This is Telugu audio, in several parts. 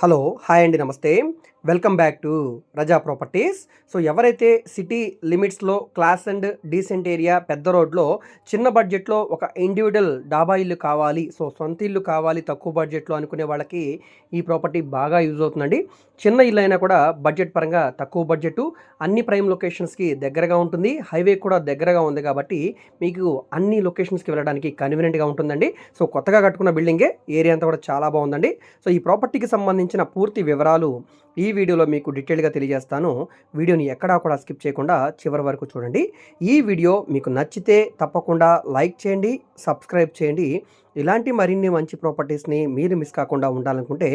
హలో హాయ్ అండి నమస్తే welcome back to Raza properties. So ఎవరైతే సిటీ లిమిట్స్లో క్లాస్ అండ్ డీసెంట్ ఏరియా పెద్ద రోడ్లో చిన్న బడ్జెట్లో ఒక ఇండివిజువల్ డాబా ఇల్లు కావాలి, సో సొంత ఇల్లు కావాలి తక్కువ బడ్జెట్లో అనుకునే వాళ్ళకి ఈ ప్రాపర్టీ బాగా యూజ్ అవుతుందండి. చిన్న ఇల్లు అయినా కూడా బడ్జెట్ పరంగా తక్కువ బడ్జెట్, అన్ని ప్రైమ్ లొకేషన్స్కి దగ్గరగా ఉంటుంది, హైవే కూడా దగ్గరగా ఉంది కాబట్టి మీకు అన్ని లొకేషన్స్కి వెళ్ళడానికి కన్వీనియంట్గా ఉంటుందండి. సో కొత్తగా కట్టుకున్న బిల్డింగే, ఏరియా అంతా కూడా చాలా బాగుందండి. సో ఈ ప్రాపర్టీకి సంబంధించిన పూర్తి వివరాలు ఈ వీడియోలో మీకు డీటెయిల్గా తెలియజేస్తాను. వీడియోని ఎక్కడా కూడా స్కిప్ చేయకుండా చివరి వరకు చూడండి. ఈ వీడియో మీకు నచ్చితే తప్పకుండా లైక్ చేయండి, సబ్స్క్రైబ్ చేయండి. ఇలాంటి మరిన్ని మంచి ప్రాపర్టీస్ని మీరు మిస్ కాకుండా ఉండాలనుకుంటే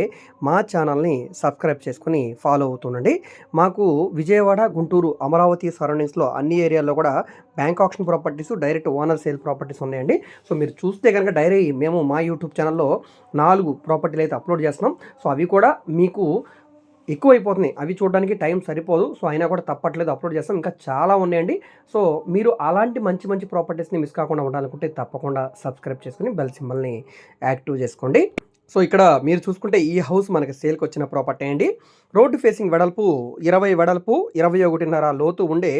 మా ఛానల్ని సబ్స్క్రైబ్ చేసుకుని ఫాలో అవుతుండండి. మాకు విజయవాడ, గుంటూరు, అమరావతి సరౌండింగ్స్లో అన్ని ఏరియాల్లో కూడా bank auction properties, direct owner sale properties ఉన్నాయండి. సో మీరు చూస్తే కనుక మేము మా యూట్యూబ్ ఛానల్లో 4 ప్రాపర్టీలు అయితే అప్లోడ్ చేస్తున్నాం. సో అవి కూడా మీకు ఎక్కువైపోతున్నాయి, అవి చూడడానికి టైం సరిపోదు. సో అయినా కూడా తప్పట్లేదు, అప్లోడ్ చేస్తాం. ఇంకా చాలా ఉన్నాయండి. సో మీరు అలాంటి మంచి మంచి ప్రాపర్టీస్ని మిస్ కాకుండా ఉండాలనుకుంటే తప్పకుండా సబ్స్క్రైబ్ చేసుకుని బెల్ సింబల్ని యాక్టివ్ చేసుకోండి. సో ఇక్కడ మీరు చూసుకుంటే ఈ హౌస్ మనకి సేల్కి వచ్చిన ప్రాపర్టీ అండి. రోడ్డు ఫేసింగ్ వెడల్పు 20 వెడల్పు, 21.5 లోతు ఉండే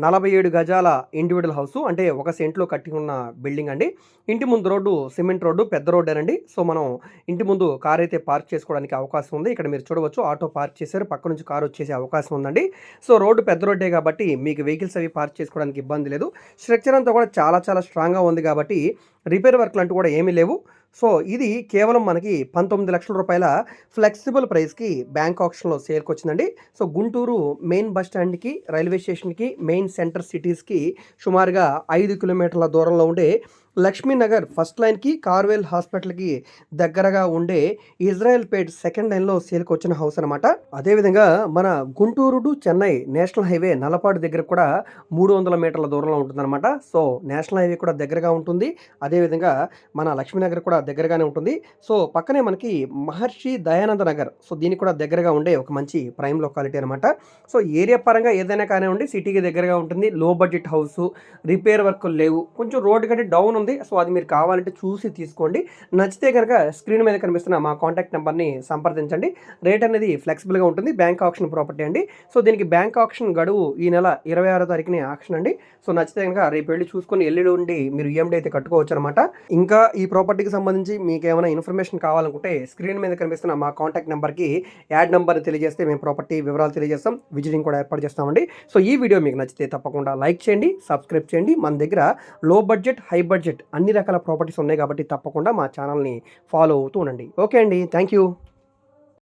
47 గజాల ఇండివిజువల్ హౌస్, అంటే ఒక సెంట్లో కట్టి ఉన్న బిల్డింగ్ అండి. ఇంటి ముందు రోడ్డు సిమెంట్ రోడ్డు, పెద్ద రోడ్డేనండి. సో మనం ఇంటి ముందు కార్ అయితే పార్క్ చేసుకోవడానికి అవకాశం ఉంది. ఇక్కడ మీరు చూడవచ్చు, ఆటో పార్క్ చేశారు, పక్క నుంచి కారు వచ్చేసే అవకాశం ఉందండి. సో రోడ్డు పెద్ద రోడ్డే కాబట్టి మీకు వెహికల్స్ అవి పార్క్ చేసుకోవడానికి ఇబ్బంది లేదు. స్ట్రక్చర్ అంతా కూడా చాలా చాలా స్ట్రాంగ్గా ఉంది కాబట్టి రిపేర్ వర్క్లు అంటూ కూడా ఏమీ లేవు. సో ఇది కేవలం మనకి 19 లక్షల రూపాయల ఫ్లెక్సిబుల్ ప్రైస్కి బ్యాంక్ ఆప్షన్లో సేల్కి వచ్చిందండి. సో గుంటూరు మెయిన్ బస్ స్టాండ్కి, రైల్వే స్టేషన్కి, మెయిన్ సెంటర్ సిటీస్కి సుమారుగా 5 కిలోమీటర్ల దూరంలో ఉండే లక్ష్మీనగర్ ఫస్ట్ లైన్కి, కార్వేల్ హాస్పిటల్కి దగ్గరగా ఉండే ఇజ్రాయెల్ పేట్ సెకండ్ లైన్లో సేల్కి వచ్చిన హౌస్ అనమాట. అదేవిధంగా మన Guntur to Chennai national highway Nallapadu దగ్గర కూడా 300 మీటర్ల దూరంలో ఉంటుందన్నమాట. సో నేషనల్ హైవే కూడా దగ్గరగా ఉంటుంది, అదేవిధంగా మన లక్ష్మీనగర్ కూడా దగ్గరగానే ఉంటుంది. సో పక్కనే మనకి మహర్షి దయానంద నగర్, సో దీనికి కూడా దగ్గరగా ఉండే ఒక మంచి ప్రైమ్ లొకాలిటీ అనమాట. సో ఏరియా పరంగా ఏదైనా కానివ్వండి, సిటీకి దగ్గరగా ఉంటుంది. లో బడ్జెట్ హౌస్, రిపేర్ వర్క్ లేవు, కొంచెం రోడ్ కంటే డౌన్ ఉంది. సో అది మీరు కావాలంటే చూసి తీసుకోండి. నచ్చితే కనుక స్క్రీన్ మీద కనిపిస్తున్న మా కాంటాక్ట్ నెంబర్ని సంప్రదించండి. రేట్ అనేది ఫ్లెక్సిబుల్గా ఉంటుంది. బ్యాంక్ ఆప్షన్ ప్రాపర్టీ అండి. సో దీనికి బ్యాంక్ ఆప్షన్ గడువు ఈ నెల 26వ తారీఖుని ఆప్షన్ అండి. సో నచ్చితే కనుక రేపు వెళ్ళి చూసుకొని ఎల్లుండి ఉండి మీరు ఈఎండి అయితే కట్టుకోవచ్చు అనమాట. ఇంకా ఈ ప్రాపర్టీకి సంబంధించి మీకు ఏమైనా ఇన్ఫర్మేషన్ కావాలనుకుంటే స్క్రీన్ మీద కనిపిస్తున్న మా కాంటాక్ట్ నెంబర్కి యాడ్ నెంబర్ తెలియజేస్తే మేము ప్రాపర్టీ వివరాలు తెలియజేస్తాం, విజిటింగ్ కూడా ఏర్పాటు చేస్తామండి. సో ఈ వీడియో మీకు నచ్చితే తప్పకుండా లైక్ చేయండి, సబ్స్క్రైబ్ చేయండి. మన దగ్గర లో బడ్జెట్, హై బడ్జెట్ అన్ని రకాల ప్రాపర్టీస్ ఉన్నాయి కాబట్టి తప్పకుండా మా ఛానల్ని ఫాలో అవుతూ ఉండండి. ఓకే అండి, థ్యాంక్ యూ.